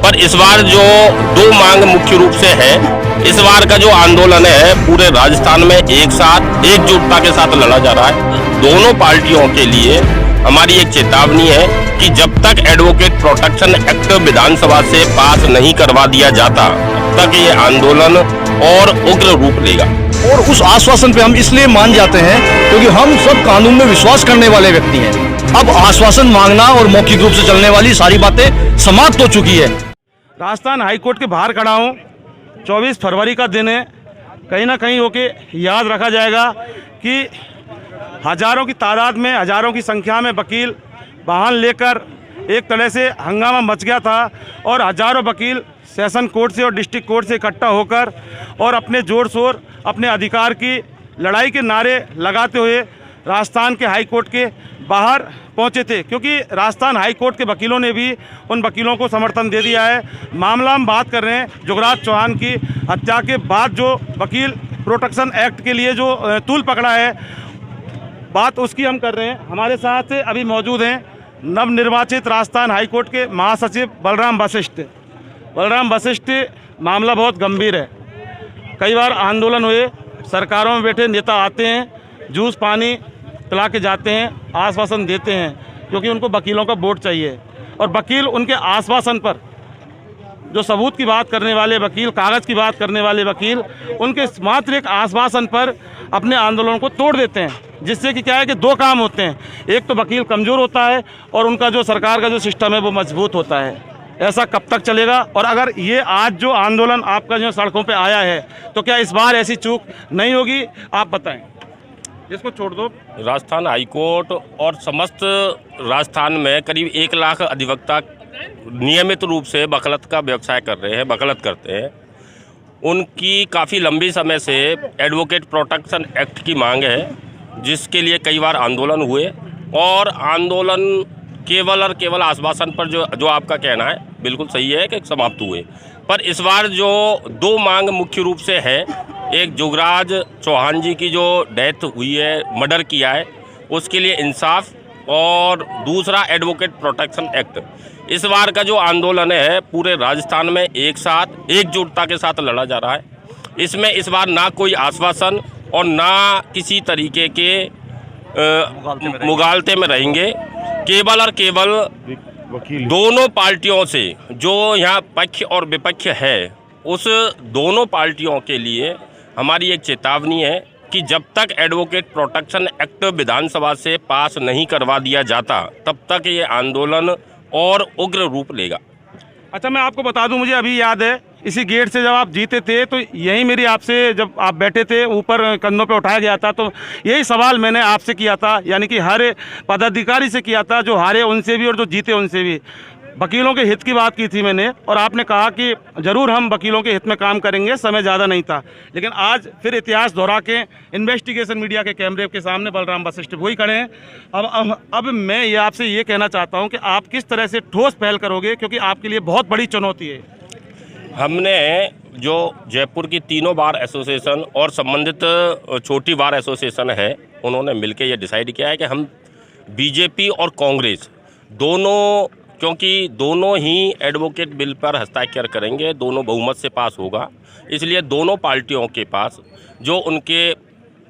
पर इस बार जो दो मांग मुख्य रूप से है, इस बार का जो आंदोलन है पूरे राजस्थान में एक साथ एकजुटता के साथ लड़ा जा रहा है। दोनों पार्टियों के लिए हमारी एक चेतावनी है कि जब तक एडवोकेट प्रोटेक्शन एक्ट विधानसभा से पास नहीं करवा दिया जाता, तब तक ये आंदोलन और उग्र रूप लेगा। और उस आश्वासन पे हम इसलिए मान जाते हैं क्योंकि हम सब कानून में विश्वास करने वाले व्यक्ति हैं। अब आश्वासन मांगना और मौखिक रूप से चलने वाली सारी बातें समाप्त हो चुकी है। राजस्थान हाईकोर्ट के बाहर खड़ा हूँ। 24 फरवरी का दिन है। कहीं ना कहीं होके याद रखा जाएगा कि हजारों की तादाद में, हजारों की संख्या में वकील वाहन लेकर एक तरह से हंगामा मच गया था और हजारों वकील सेशन कोर्ट से और डिस्ट्रिक्ट कोर्ट से इकट्ठा होकर और अपने जोर शोर अपने अधिकार की लड़ाई के नारे लगाते हुए राजस्थान के हाई कोर्ट के बाहर पहुंचे थे, क्योंकि राजस्थान हाई कोर्ट के वकीलों ने भी उन वकीलों को समर्थन दे दिया है। मामला हम बात कर रहे हैं जुगराज चौहान की हत्या के बाद जो वकील प्रोटेक्शन एक्ट के लिए जो तूल पकड़ा है, बात उसकी हम कर रहे हैं। हमारे साथ अभी मौजूद हैं नवनिर्वाचित राजस्थान हाई कोर्ट के महासचिव बलराम वशिष्ठ। बलराम वशिष्ठ, मामला बहुत गंभीर है। कई बार आंदोलन हुए, सरकारों में बैठे नेता आते हैं, जूस पानी पिला के जाते हैं, आश्वासन देते हैं, क्योंकि उनको वकीलों का वोट चाहिए। और वकील उनके आश्वासन पर, जो सबूत की बात करने वाले वकील, कागज़ की बात करने वाले वकील, उनके मात्र एक आश्वासन पर अपने आंदोलन को तोड़ देते हैं, जिससे कि क्या है कि दो काम होते हैं। एक तो वकील कमज़ोर होता है और उनका जो सरकार का जो सिस्टम है वो मजबूत होता है। ऐसा कब तक चलेगा? और अगर ये आज जो आंदोलन आपका जो सड़कों पे आया है, तो क्या इस बार ऐसी चूक नहीं होगी? आप बताएं। इसको छोड़ दो। राजस्थान हाईकोर्ट और समस्त राजस्थान में करीब 1 लाख अधिवक्ता नियमित रूप से वकालत का व्यवसाय कर रहे हैं, वकालत करते हैं। उनकी काफ़ी लंबी समय से एडवोकेट प्रोटेक्शन एक्ट की मांग है, जिसके लिए कई बार आंदोलन हुए और आंदोलन केवल और केवल आश्वासन पर, जो आपका कहना है बिल्कुल सही है कि समाप्त हुए। पर इस बार जो दो मांग मुख्य रूप से है, एक जुगराज चौहान जी की जो डेथ हुई है, मर्डर किया है, उसके लिए इंसाफ, और दूसरा एडवोकेट प्रोटेक्शन एक्ट। इस बार का जो आंदोलन है पूरे राजस्थान में एक साथ एकजुटता के साथ लड़ा जा रहा है। इसमें इस बार ना कोई आश्वासन और ना किसी तरीके के मुगालते में रहेंगे। केवल और केवल दोनों पार्टियों से, जो यहाँ पक्ष और विपक्ष है, उस दोनों पार्टियों के लिए हमारी एक चेतावनी है कि जब तक एडवोकेट प्रोटेक्शन एक्ट विधानसभा से पास नहीं करवा दिया जाता, तब तक ये आंदोलन और उग्र रूप लेगा। अच्छा, मैं आपको बता दूं, मुझे अभी याद है इसी गेट से जब आप जीते थे, तो यही मेरी आपसे, जब आप बैठे थे ऊपर कंधों पे उठाया गया था, तो यही सवाल मैंने आपसे किया था, यानी कि हर पदाधिकारी से किया था, जो हारे उनसे भी और जो जीते उनसे भी। वकीलों के हित की बात की थी मैंने, और आपने कहा कि ज़रूर हम वकीलों के हित में काम करेंगे, समय ज़्यादा नहीं था। लेकिन आज फिर इतिहास दोहरा के इन्वेस्टिगेशन मीडिया के कैमरे के सामने बलराम वशिष्ठ वही खड़े हैं। अब मैं ये आपसे ये कहना चाहता हूँ कि आप किस तरह से ठोस पहल करोगे, क्योंकि आपके लिए बहुत बड़ी चुनौती है। हमने जो जयपुर की तीनों बार एसोसिएशन और संबंधित छोटी बार एसोसिएशन है, उन्होंने मिलकर ये डिसाइड किया है कि हम बीजेपी और कांग्रेस दोनों, क्योंकि दोनों ही एडवोकेट बिल पर हस्ताक्षर करेंगे, दोनों बहुमत से पास होगा, इसलिए दोनों पार्टियों के पास जो उनके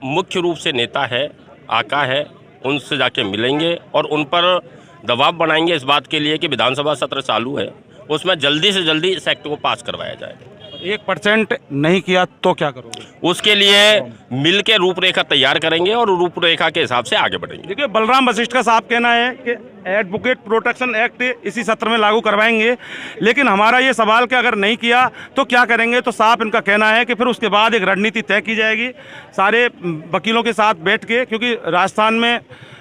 मुख्य रूप से नेता है, आका है, उनसे जाके मिलेंगे और उन पर दबाव बनाएंगे इस बात के लिए कि विधानसभा सत्र चालू है, उसमें जल्दी से जल्दी इस एक्ट को पास करवाया जाए। 1% नहीं किया तो क्या करोगे? उसके लिए मिल के रूपरेखा तैयार करेंगे और रूपरेखा के हिसाब से आगे बढ़ेंगे। देखिए, बलराम वशिष्ठ का साफ कहना है कि एडवोकेट प्रोटेक्शन एक्ट इसी सत्र में लागू करवाएंगे, लेकिन हमारा ये सवाल कि अगर नहीं किया तो क्या करेंगे, तो साफ इनका कहना है कि फिर उसके बाद एक रणनीति तय की जाएगी सारे वकीलों के साथ बैठ के, क्योंकि राजस्थान में,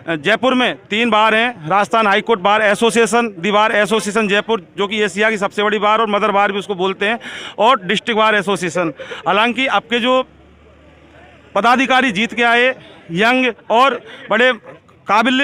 जयपुर में 3 बार हैं, Rajasthan high court bar association, the bar association Jaipur, जो कि एशिया की सबसे बड़ी बार और मदर बार भी उसको बोलते हैं, और डिस्ट्रिक्ट बार एसोसिएशन। हालांकि आपके जो पदाधिकारी जीत के आए, यंग और बड़े काबिल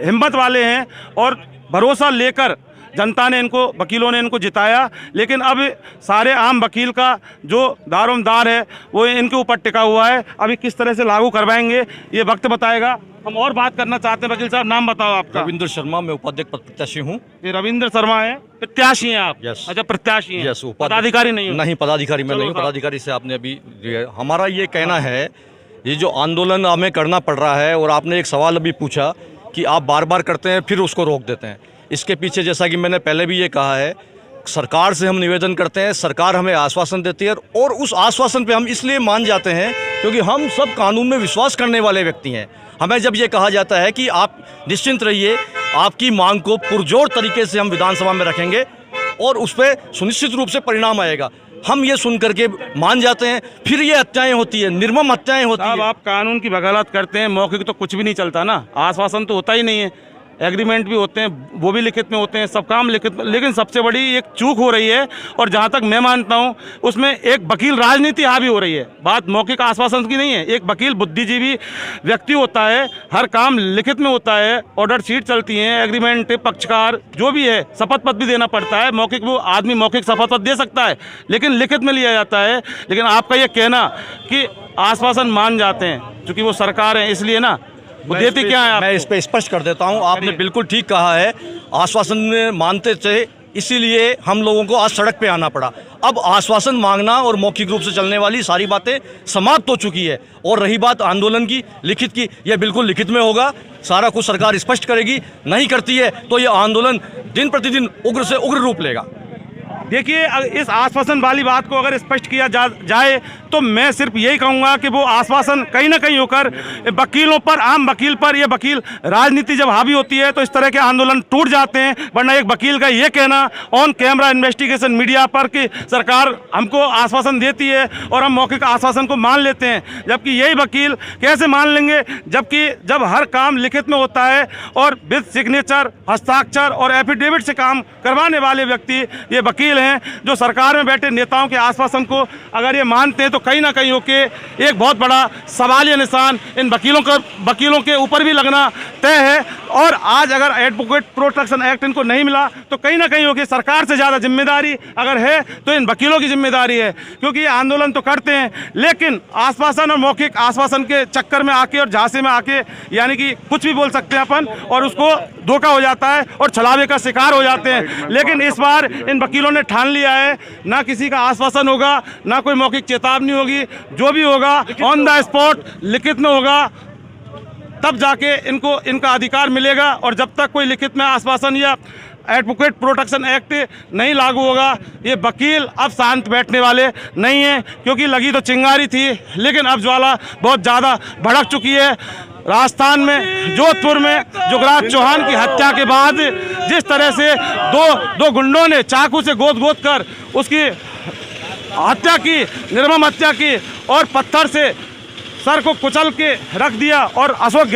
हिम्मत वाले हैं और भरोसा लेकर जनता ने इनको, वकीलों ने इनको जिताया, लेकिन अब सारे आम वकील का जो दारोमदार है वो इनके ऊपर टिका हुआ है। अभी किस तरह से लागू करवाएंगे ये वक्त बताएगा। हम और बात करना चाहते हैं। वकील साहब, नाम बताओ आपका? रविंद्र शर्मा, मैं उपाध्यक्ष पद प्रत्याशी हूँ। ये रविंद्र शर्मा है, प्रत्याशी हैं आप? यस। अच्छा, प्रत्याशी हैं। यस। पदाधिकारी नहीं हो? नहीं, पदाधिकारी मैं नहीं हूँ। पदाधिकारी से आपने अभी हमारा ये कहना है, ये जो आंदोलन हमें करना पड़ रहा है, और आपने एक सवाल अभी पूछा कि आप बार बार करते हैं फिर उसको रोक देते हैं, इसके पीछे जैसा कि मैंने पहले भी ये कहा है, सरकार से हम निवेदन करते हैं, सरकार हमें आश्वासन देती है और उस आश्वासन पे हम इसलिए मान जाते हैं क्योंकि हम सब कानून में विश्वास करने वाले व्यक्ति हैं। हमें जब ये कहा जाता है कि आप निश्चिंत रहिए, आपकी मांग को पुरजोर तरीके से हम विधानसभा में रखेंगे और उस पर सुनिश्चित रूप से परिणाम आएगा, हम ये सुन करके मान जाते हैं। फिर ये हत्याएं होती है, निर्मम हत्याएं होती है। अब आप कानून की वकालत करते हैं, मौखिक तो कुछ भी नहीं चलता ना, आश्वासन तो होता ही नहीं है। एग्रीमेंट भी होते हैं, वो भी लिखित में होते हैं, सब काम लिखित में। लेकिन सबसे बड़ी एक चूक हो रही है, और जहाँ तक मैं मानता हूँ उसमें एक वकील राजनीति हावी हो रही है। बात मौखिक आश्वासन की नहीं है। एक वकील बुद्धिजीवी व्यक्ति होता है, हर काम लिखित में होता है, ऑर्डर शीट चलती हैं, एग्रीमेंट, पक्षकार जो भी है, शपथ पत्र भी देना पड़ता है। मौखिक वो आदमी मौखिक शपथ पत्र दे सकता है, लेकिन लिखित में लिया जाता है। लेकिन आपका ये कहना कि आश्वासन मान जाते हैं, चूँकि वो सरकार है इसलिए ना, वो देती क्या है? मैं इस पे स्पष्ट कर देता हूं। आपने बिल्कुल ठीक कहा है, आश्वासन मानते थे, इसीलिए हम लोगों को आज सड़क पे आना पड़ा। अब आश्वासन मांगना और मौखिक रूप से चलने वाली सारी बातें समाप्त हो चुकी है। और रही बात आंदोलन की, लिखित की, यह बिल्कुल लिखित में होगा, सारा कुछ सरकार स्पष्ट करेगी। नहीं करती है तो ये आंदोलन दिन प्रतिदिन उग्र से उग्र रूप लेगा। देखिए, इस आश्वासन वाली बात को अगर स्पष्ट किया जाए तो मैं सिर्फ यही कहूँगा कि वो आश्वासन कहीं ना कहीं होकर वकीलों पर, आम वकील पर, ये वकील राजनीति जब हावी होती है तो इस तरह के आंदोलन टूट जाते हैं। वरना एक वकील का ये कहना ऑन कैमरा इन्वेस्टिगेशन मीडिया पर कि सरकार हमको आश्वासन देती है और हम मौखिक आश्वासन को मान लेते हैं, जबकि यही वकील कैसे मान लेंगे जबकि जब हर काम लिखित में होता है और विद सिग्नेचर, हस्ताक्षर और एफिडेविट से काम करवाने वाले व्यक्ति ये वकील हैं, जो सरकार में बैठे नेताओं के आश्वासन को अगर ये मानते हैं तो कहीं ना कहीं होके एक बहुत बड़ा सवालिया निशान इन वकीलों के ऊपर भी लगना तय है। और आज अगर एडवोकेट प्रोटेक्शन एक्ट इनको नहीं मिला तो कहीं ना कहीं होके सरकार से ज़्यादा जिम्मेदारी अगर है तो इन वकीलों की जिम्मेदारी है, क्योंकि ये आंदोलन तो करते हैं लेकिन आश्वासन और मौखिक आश्वासन के चक्कर में आके और झांसे में आके, यानी कि कुछ भी बोल सकते हैं अपन और उसको धोखा हो जाता है और छलावे का शिकार हो जाते हैं। लेकिन इस बार इन वकीलों ने ठान लिया है, ना किसी का आश्वासन होगा, ना कोई मौखिक चेतावनी होगी, जो भी होगा ऑन द स्पॉट लिखित में होगा, तब जाके इनको इनका अधिकार मिलेगा। और जब तक कोई लिखित में आश्वासन या एडवोकेट प्रोटेक्शन एक्ट नहीं लागू होगा, ये वकील अब शांत बैठने वाले नहीं हैं, क्योंकि लगी तो चिंगारी थी लेकिन अब ज्वाला बहुत ज़्यादा भड़क चुकी है। राजस्थान में जोधपुर में जुगराज चौहान की हत्या के बाद जिस तरह से दो गुंडों ने चाकू से गोद कर उसकी हत्या की, निर्मम हत्या की और पत्थर से सर को कुचल के रख दिया, और अशोक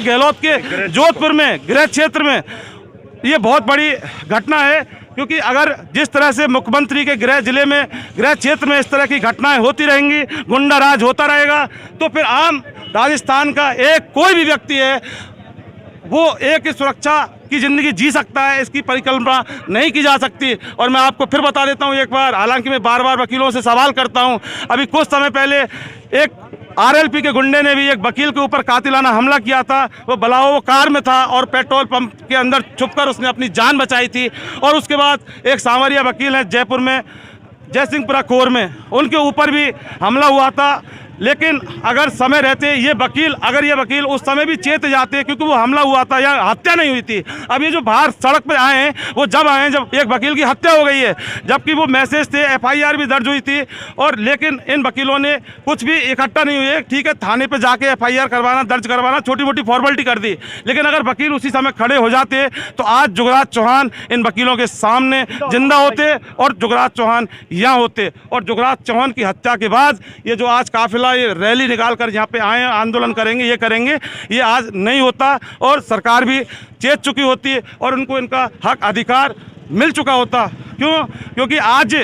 गहलोत के जोधपुर में गृह क्षेत्र में ये बहुत बड़ी घटना है। क्योंकि अगर जिस तरह से मुख्यमंत्री के गृह जिले में, गृह क्षेत्र में इस तरह की घटनाएं होती रहेंगी, गुंडा राज होता रहेगा, तो फिर आम राजस्थान का एक कोई भी व्यक्ति है वो एक सुरक्षा की ज़िंदगी जी सकता है, इसकी परिकल्पना नहीं की जा सकती। और मैं आपको फिर बता देता हूँ एक बार, हालांकि मैं बार बार वकीलों से सवाल करता हूँ, अभी कुछ समय पहले एक आरएलपी के गुंडे ने भी एक वकील के ऊपर कातिलाना हमला किया था। वो बलाओ कार में था और पेट्रोल पंप के अंदर छुपकर उसने अपनी जान बचाई थी। और उसके बाद एक सांवरिया वकील है जयपुर में, जयसिंहपुरा कोर में, उनके ऊपर भी हमला हुआ था। लेकिन अगर समय रहते ये वकील उस समय भी चेत जाते, क्योंकि वो हमला हुआ था या हत्या नहीं हुई थी। अब ये जो बाहर सड़क पे आए हैं वो जब आए हैं जब एक वकील की हत्या हो गई है, जबकि वो मैसेज थे, एफआईआर भी दर्ज हुई थी। और लेकिन इन वकीलों ने कुछ भी इकट्ठा नहीं हुए, ठीक है, थाने पे जाके एफआईआर करवाना, दर्ज करवाना, छोटी मोटी फॉर्मेलिटी कर दी। लेकिन अगर वकील उसी समय खड़े हो जाते तो आज जुगराज चौहान इन वकीलों के सामने जिंदा होते और जुगराज चौहान यहाँ होते। और जुगराज चौहान की हत्या के बाद ये जो आज काफिला ये रैली निकाल कर यहाँ पे आए, आंदोलन करेंगे, ये करेंगे, ये आज नहीं होता और सरकार भी चेत चुकी होती और उनको इनका हक अधिकार मिल चुका होता। क्योंकि आज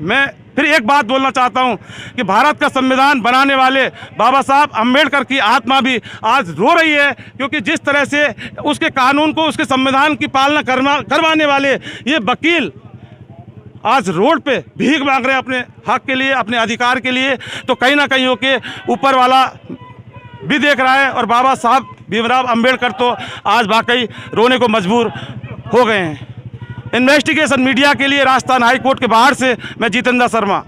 मैं फिर एक बात बोलना चाहता हूं कि भारत का संविधान बनाने वाले बाबा साहब अम्बेडकर की आत्मा भी आज रो रही है, क्योंकि जिस तरह से उसके कानून को, उसके संविधान की पालना करवाने वाले ये वकील आज रोड पे भीख मांग रहे हैं अपने हक के लिए, अपने अधिकार के लिए। तो कहीं ना कहीं होके ऊपर वाला भी देख रहा है और बाबा साहब भीमराव अम्बेडकर तो आज वाकई रोने को मजबूर हो गए हैं। इन्वेस्टिगेशन मीडिया के लिए राजस्थान हाई कोर्ट के बाहर से मैं जितेंद्र शर्मा।